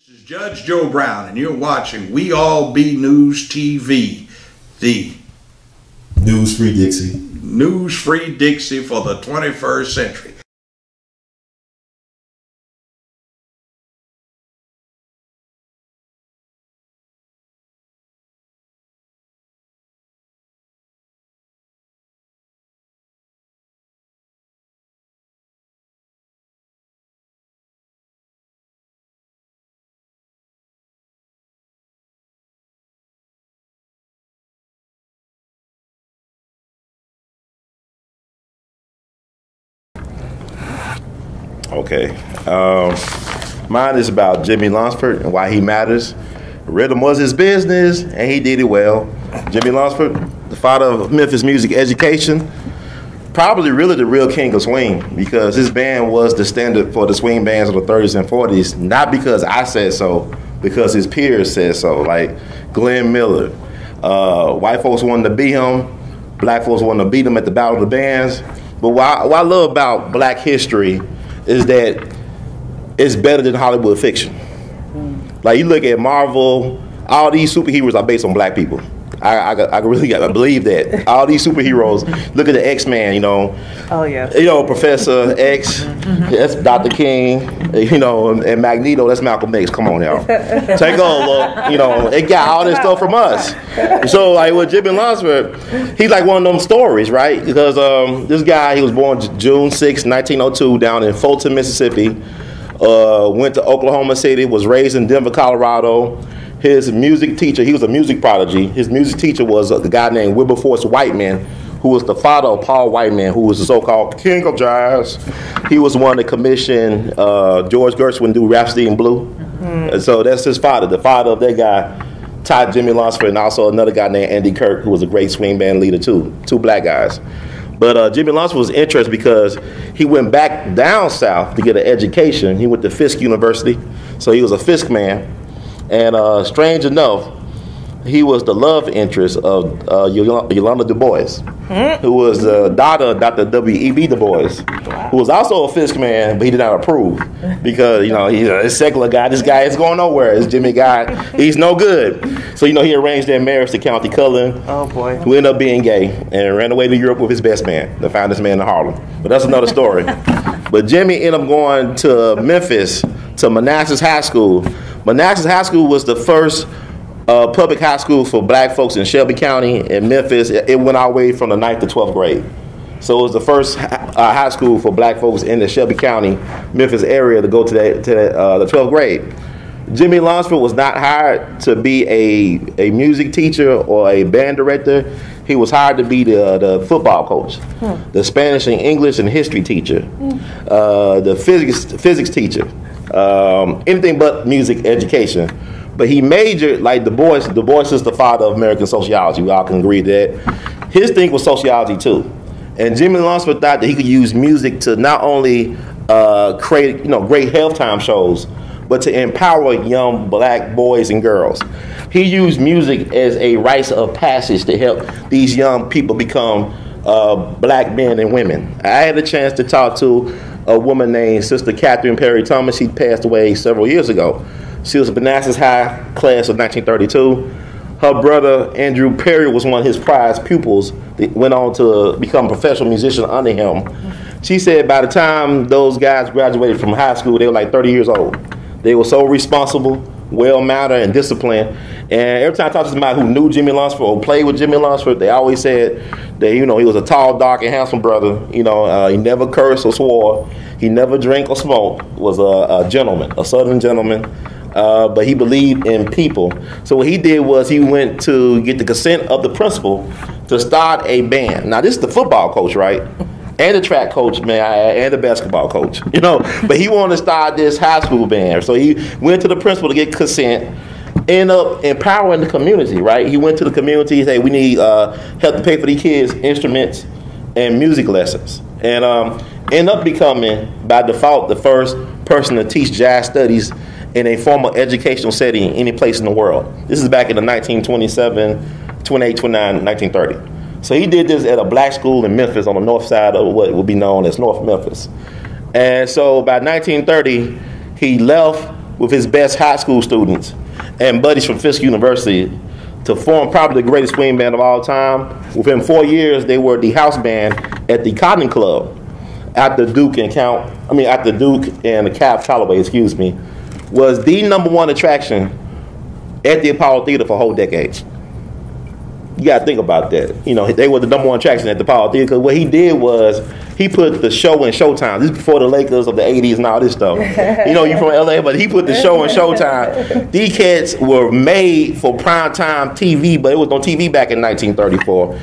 This is Judge Joe Brown, and you're watching We All Be News TV, the News-free Dixie. News-free Dixie for the 21st century. Okay. Mine is about Jimmy Lunsford and why he matters. Rhythm was his business, and he did it well. Jimmy Lunsford, the father of Memphis music education, probably really the real king of swing, because his band was the standard for the swing bands of the 30s and 40s, not because I said so, because his peers said so, like Glenn Miller. White folks wanted to beat him, black folks wanted to beat him at the Battle of the Bands. But what I love about black history is that it's better than Hollywood fiction. Like, you look at Marvel, all these superheroes are based on black people. I really got to believe that. All these superheroes, look at the X-Men, you know. Oh, yeah. You know, Professor X, that's Dr. King, you know, and Magneto, that's Malcolm X. Come on now. Take a look, you know, it got all this stuff from us. So, like, with Jimmy Lunsford, he's like one of them stories, right? Because this guy, he was born June 6, 1902, down in Fulton, Mississippi. Went to Oklahoma City, was raised in Denver, Colorado. His music teacher, he was a music prodigy. His music teacher was a guy named Wilberforce Whiteman, who was the father of Paul Whiteman, who was the so-called king of jazz. He was one that commissioned George Gershwin do Rhapsody in Blue. And so that's his father. The father of that guy taught Jimmy Lunsford, and also another guy named Andy Kirk, who was a great swing band leader too. Two black guys. But Jimmy Lunsford was interesting because he went back down south to get an education. He went to Fisk University, so he was a Fisk man. And strange enough, he was the love interest of Yolanda Du Bois, who was the daughter of Dr. W.E.B. Du Bois, who was also a Fisk man, but he did not approve because, you know, he's a secular guy. This guy is going nowhere. This Jimmy guy, he's no good. So, you know, he arranged their marriage to County Cullen, who ended up being gay and ran away to Europe with his best man, the finest man in Harlem. But that's another story. But Jimmy ended up going to Memphis, to Manassas High School. Manassas High School was the first public high school for black folks in Shelby County in Memphis. It went all the way from the 9th to 12th grade. So it was the first high school for black folks in the Shelby County, Memphis area to go to the 12th grade. Jimmy Lunsford was not hired to be a music teacher or a band director. He was hired to be the football coach, the Spanish and English and history teacher, the physics teacher, anything but music education. But he majored, like Du Bois. Du Bois is the father of American sociology. We all can agree that. His thing was sociology too. And Jimmy Lunsford thought that he could use music to not only create, you know, great health time shows, but to empower young black boys and girls. He used music as a rite of passage to help these young people become black men and women. I had a chance to talk to a woman named Sister Catherine Perry Thomas. She passed away several years ago. She was a Manassas High class of 1932. Her brother, Andrew Perry, was one of his prized pupils that went on to become a professional musician under him. She said by the time those guys graduated from high school, they were like 30 years old. They were so responsible, well-mannered, and disciplined. And every time I talked to somebody who knew Jimmy Lunsford or played with Jimmy Lunsford, they always said that, you know, he was a tall, dark, and handsome brother. You know, he never cursed or swore. He never drank or smoked. Was a gentleman, a Southern gentleman. But he believed in people. So what he did was he went to get the consent of the principal to start a band. Now, this is the football coach, right? And the track coach, man, and the basketball coach, you know. But he wanted to start this high school band. So he went to the principal to get consent, ended up empowering the community, right? He went to the community and said, we need help to pay for these kids' instruments and music lessons. And ended up becoming, by default, the first person to teach jazz studies in a formal educational setting any place in the world. This is back in the 1927, 28, 29, 1930. So he did this at a black school in Memphis on the north side of what would be known as North Memphis. And so by 1930, he left with his best high school students and buddies from Fisk University to form probably the greatest swing band of all time. Within 4 years, they were the house band at the Cotton Club after Duke and the Cab Calloway, was the #1 attraction at the Apollo Theater for a whole decade. You got to think about that. You know, they were the #1 attraction at the Apollo Theater because what he did was he put the show in Showtime. This is before the Lakers of the 80s and all this stuff. You know, you're from LA, but he put the show in Showtime. These cats were made for primetime TV, but it was on TV back in 1934.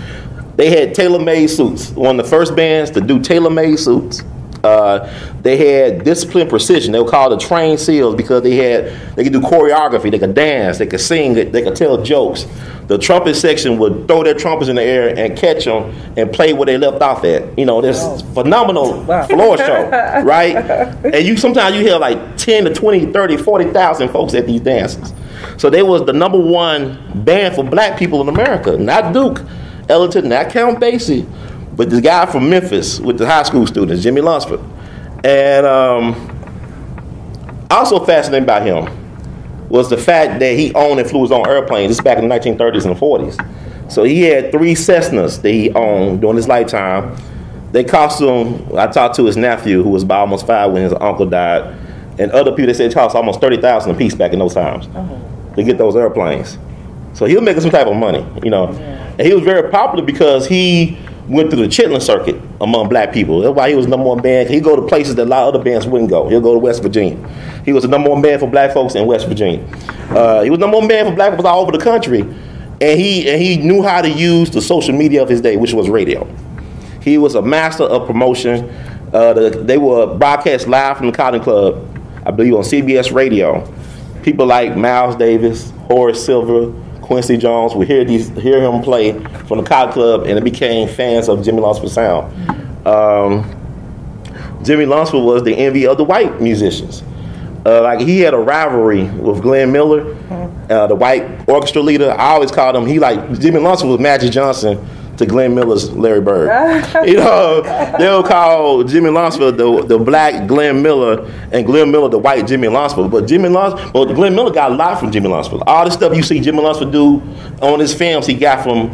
They had tailor-made suits. One of the first bands to do tailor-made suits. They had discipline, precision. They were called the trained seals because they could do choreography, they could dance, they could sing, they could tell jokes. The trumpet section would throw their trumpets in the air and catch them and play where they left off at. You know, this phenomenal floor show, right? And sometimes you hear like 10 to 20, 30, 40,000 folks at these dances. So they was the #1 band for black people in America. Not Duke Ellington, not Count Basie, but this guy from Memphis with the high school students, Jimmy Lunsford. And also fascinating about him was the fact that he owned and flew his own airplanes. This is back in the 1930s and 40s. So he had 3 Cessnas that he owned during his lifetime. They cost him, I talked to his nephew, who was about almost 5 when his uncle died, and other people, they said it cost almost $30,000 a piece back in those times to get those airplanes. So he was making some type of money, you know. And he was very popular because he went through the Chitlin circuit among black people. That's why he was #1 band. He'd go to places that a lot of other bands wouldn't go. He'll go to West Virginia. He was the #1 band for black folks in West Virginia. He was #1 band for black folks all over the country. And he knew how to use the social media of his day, which was radio. He was a master of promotion. They were broadcast live from the Cotton Club, I believe, on CBS Radio. People like Miles Davis, Horace Silver, Quincy Jones would hear him play from the Cotton Club, and they became fans of Jimmy Lunsford's sound. Jimmy Lunsford was the envy of the white musicians. Like he had a rivalry with Glenn Miller, the white orchestra leader. I always called him. Jimmy Lunsford was Magic Johnson to Glenn Miller's Larry Bird. You know, they'll call Jimmy Lunsford the black Glenn Miller, and Glenn Miller the white Jimmy Lunsford. But Glenn Miller got a lot from Jimmy Lunsford. All the stuff you see Jimmy Lunsford do on his films, he got from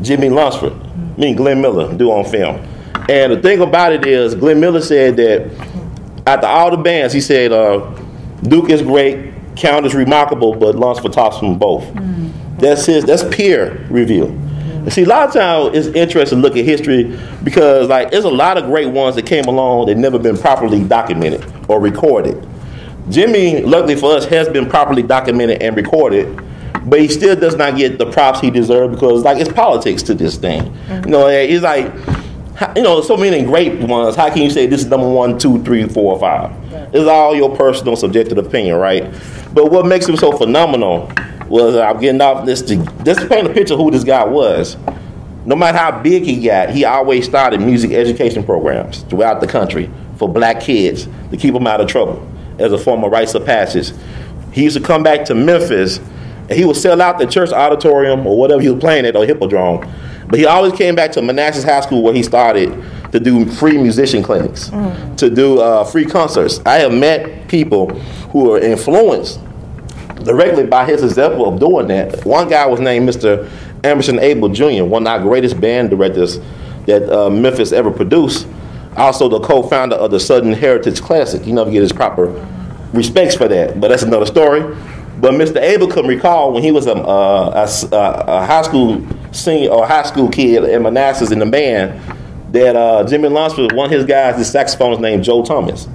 Jimmy Lunsford. Glenn Miller do on film. And the thing about it is, Glenn Miller said that after all the bands, he said, Duke is great, Count is remarkable, but Lunsford tops from both. That's peer review. See, a lot of times it's interesting to look at history because, like, there's a lot of great ones that came along that never been properly documented or recorded. Jimmy, luckily for us, has been properly documented and recorded, but he still does not get the props he deserves because, like, it's politics to this thing. You know, it's like, you know, so many great ones. How can you say this is #1, 2, 3, 4, or 5? It's all your personal, subjective opinion, right? But what makes him so phenomenal was, I'm getting off this to paint a picture of who this guy was. No matter how big he got, he always started music education programs throughout the country for black kids to keep them out of trouble as a form of rites of passage. He used to come back to Memphis, and he would sell out the church auditorium or whatever he was playing at, or Hippodrome. But he always came back to Manassas High School where he started to do free musician clinics, to do free concerts. I have met people who are influenced directly by his example of doing that. One guy was named Mr. Emerson Abel Jr., one of our greatest band directors that Memphis ever produced. Also the co-founder of the Southern Heritage Classic. He never get his proper respects for that, but that's another story. But Mr. Abel could recall when he was a high school senior or high school kid in Manassas in the band that Jimmy Lunsford, one of his guys, the saxophonist named Joe Thomas,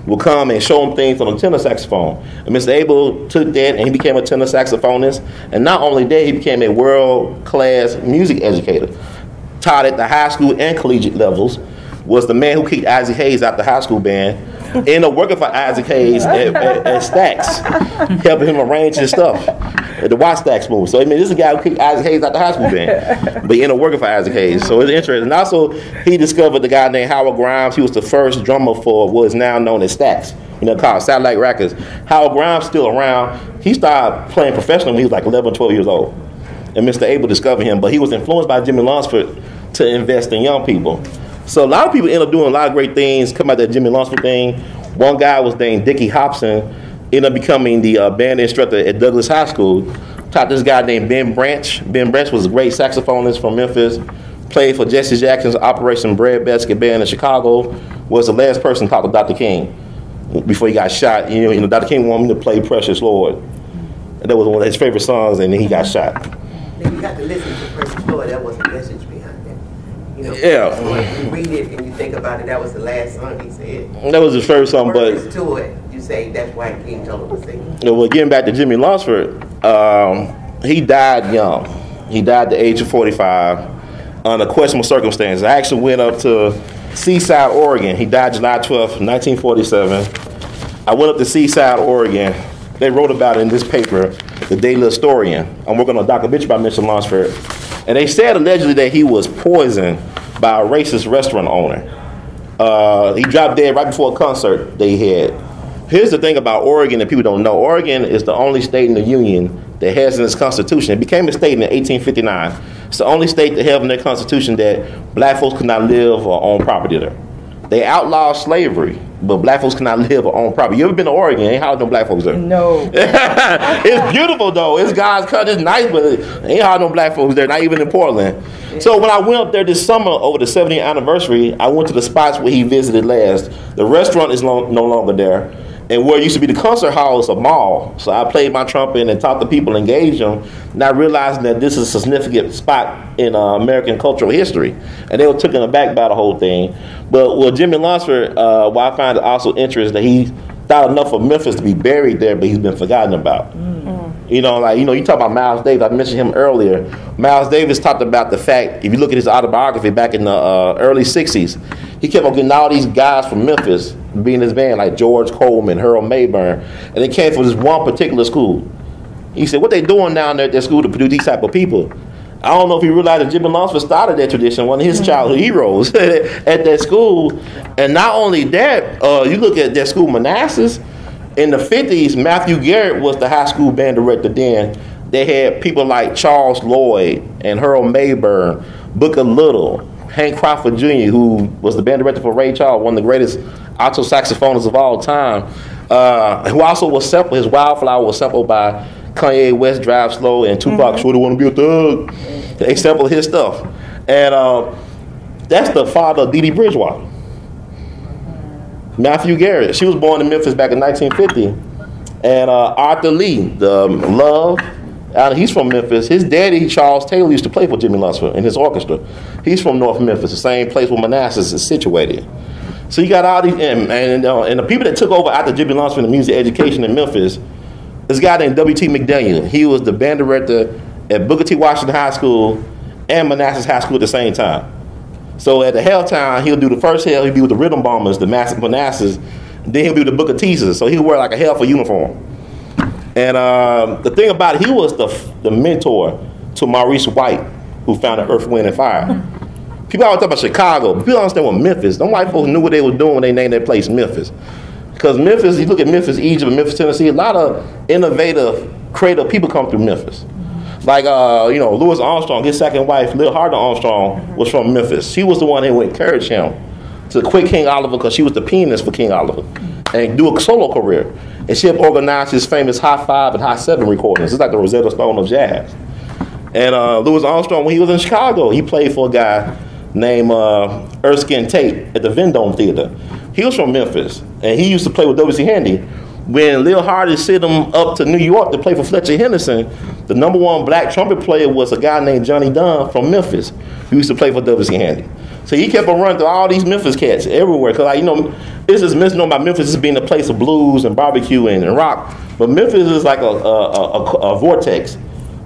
will come and show him things on the tenor saxophone. And Mr. Abel took that and he became a tenor saxophonist. And not only that, he became a world-class music educator. Taught at the high school and collegiate levels. Was the man who kicked Isaac Hayes out the high school band. Ended up working for Isaac Hayes at Stax, helping him arrange his stuff at the Watch Stax move. So I mean, this is a guy who kicked Isaac Hayes out the high school band, but he ended up working for Isaac Hayes. So it's interesting. And also, he discovered the guy named Howard Grimes. He was the first drummer for what is now known as Stax, called Satellite Records. Howard Grimes still around. He started playing professionally when he was like 11, 12 years old. And Mr. Abel discovered him, but he was influenced by Jimmy Lunsford to invest in young people. So a lot of people end up doing a lot of great things, come out that Jimmy Lunsford thing. One guy was named Dickie Hobson. ended up becoming the band instructor at Douglas High School. Taught this guy named Ben Branch. Ben Branch was a great saxophonist from Memphis. Played for Jesse Jackson's Operation Breadbasket Band in Chicago. Was the last person to talk to Dr. King before he got shot. You know, Dr. King wanted me to play Precious Lord. And that was one of his favorite songs, and then he got shot. Then you got to listen to Precious Lord. That was the message behind it. You know, Yeah. when you read it and you think about it, that was the last song he said. That was his first song, but Words to it, you say that's why King told him to sing. well, getting back to Jimmy Lunsford, he died young. He died at the age of 45 under questionable circumstances. I actually went up to Seaside, Oregon. He died July 12th, 1947. I went up to Seaside, Oregon. They wrote about it in this paper, the Daily Historian. I'm working on a documentary by Mr. Lunsford. And they said allegedly that he was poisoned by a racist restaurant owner. He dropped dead right before a concert they had. Here's the thing about Oregon that people don't know. Oregon is the only state in the Union that has in its constitution. It became a state in 1859. It's the only state that have in their constitution that black folks could not live or own property there. They outlawed slavery, but black folks cannot live or own property. You ever been to Oregon? Ain't hardly no black folks there. No. It's beautiful though. It's God's country. It's nice, but ain't hardly no black folks there. Not even in Portland. So when I went up there this summer over the 70th anniversary, I went to the spots where he visited last. The restaurant is no longer there. And where it used to be the concert hall is a mall. So I played my trumpet and talked to people, engaged them, not realizing that this is a significant spot in American cultural history. And they were taken aback by the whole thing. But with Jimmy Lunsford, what I find also interesting that he thought enough of Memphis to be buried there, but he's been forgotten about. You know, like, you talk about Miles Davis. I mentioned him earlier. Miles Davis talked about the fact, if you look at his autobiography back in the early 60s, he kept on getting all these guys from Memphis being in his band, like George Coleman, Harold Mayburn, and they came from this one particular school. He said, what they doing down there at that school to produce these type of people? I don't know if he realized that Jimmy Lunsford started that tradition, one of his childhood heroes at that school. And not only that, you look at that school, Manassas. In the 50s, Matthew Garrett was the high school band director then. They had people like Charles Lloyd and Harold Mayburn, Booker Little, Hank Crawford Jr., who was the band director for Ray Charles, one of the greatest alto saxophonists of all time, who also was sampled, his Wildflower was sampled by Kanye West, Drive Slow, and Tupac, Sure They Want to Be a Thug. They sampled his stuff. And that's the father of Dee Dee Bridgewater. Matthew Garrett. She was born in Memphis back in 1950. And Arthur Lee, the Love, he's from Memphis. His daddy, Charles Taylor, used to play for Jimmy Lunsford in his orchestra. He's from North Memphis, the same place where Manassas is situated. So you got all these, and the people that took over after Jimmy Lunsford in music education in Memphis, this guy named W.T. McDaniel. He was the band director at Booker T. Washington High School and Manassas High School at the same time. So at the halftime, he'll do the first hell, he'll be with the Rhythm Bombers, the Massive Manassas, then he'll be with the Booker Teasers. So he'll wear like a hell for uniform. And the thing about it, he was the mentor to Maurice White, who founded Earth, Wind, and Fire. People always talk about Chicago, but people don't understand what Memphis. Them white folks knew what they were doing when they named that place Memphis. Because Memphis, you look at Memphis, Egypt, and Memphis, Tennessee, a lot of innovative, creative people come through Memphis. Like, Louis Armstrong, his second wife, Lil Harder Armstrong, was from Memphis. She was the one that would encourage him to quit King Oliver because she was the pianist for King Oliver and do a solo career. And she had organized his famous High 5 and High 7 recordings. It's like the Rosetta Stone of jazz. And Louis Armstrong, when he was in Chicago, he played for a guy named Erskine Tate at the Vendome Theater. He was from Memphis, and he used to play with W.C. Handy. When Lil Hardy sent him up to New York to play for Fletcher Henderson, the #1 black trumpet player was a guy named Johnny Dunn from Memphis, who used to play for W.C. Handy. So he kept on running through all these Memphis cats everywhere. Because, this is misnomer about Memphis as being a place of blues and barbecue and rock. But Memphis is like a vortex.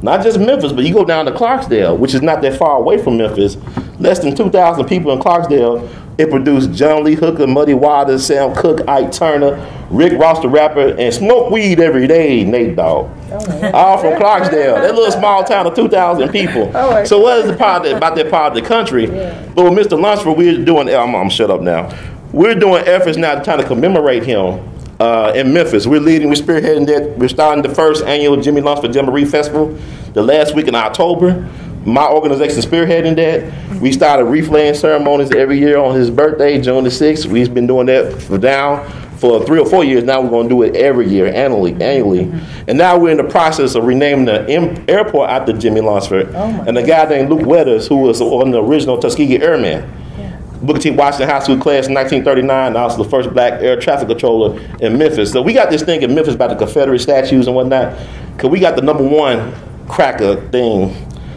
Not just Memphis, but you go down to Clarksdale, which is not that far away from Memphis. Less than 2,000 people in Clarksdale. It produced John Lee Hooker, Muddy Waters, Sam Cooke, Ike Turner, Rick Ross the rapper, and smoke weed every day, Nate Dogg. All from Clarksdale. That little small town of 2,000 people. So what is the part about that part of the country? But with Mr. Lunsford, we're doing, I'm shut up now. We're doing efforts now to try to commemorate him in Memphis. We're spearheading that. We're starting the first annual Jimmy Lunsford Jamboree Festival the last week in October. My organization spearheading that. We started wreath laying ceremonies every year on his birthday, June the 6th. We've been doing that for 3 or 4 years. Now we're going to do it every year, annually. And now we're in the process of renaming the airport after Jimmy Lunsford. And a guy named Luke Weathers, who was one of the original Tuskegee Airmen. Booker T. Washington High School class in 1939. I was the first black air traffic controller in Memphis. So we got this thing in Memphis about the Confederate statues and whatnot. Because we got the #1 cracker thing.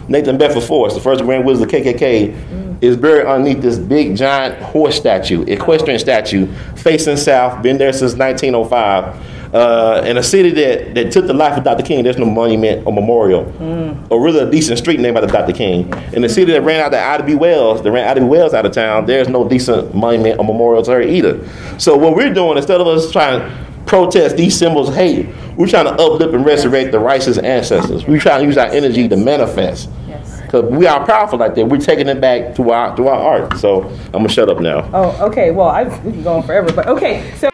Nathan Bedford Forrest, the first Grand Wizard of the KKK, is buried underneath this big giant horse statue, equestrian statue, facing south, been there since 1905. In a city that took the life of Dr. King, there's no monument or memorial, or really a decent street named after Dr. King. In the city that ran out of Ida B. Wells, out of town, there's no decent monument or memorial to her either. So what we're doing, instead of us trying to protest these symbols of hate, we're trying to uplift and resurrect the righteous ancestors. We're trying to use our energy to manifest. Because we are powerful like that. We're taking it back through our art. So I'm going to shut up now. Oh, okay. Well, we can go on forever. But okay. So.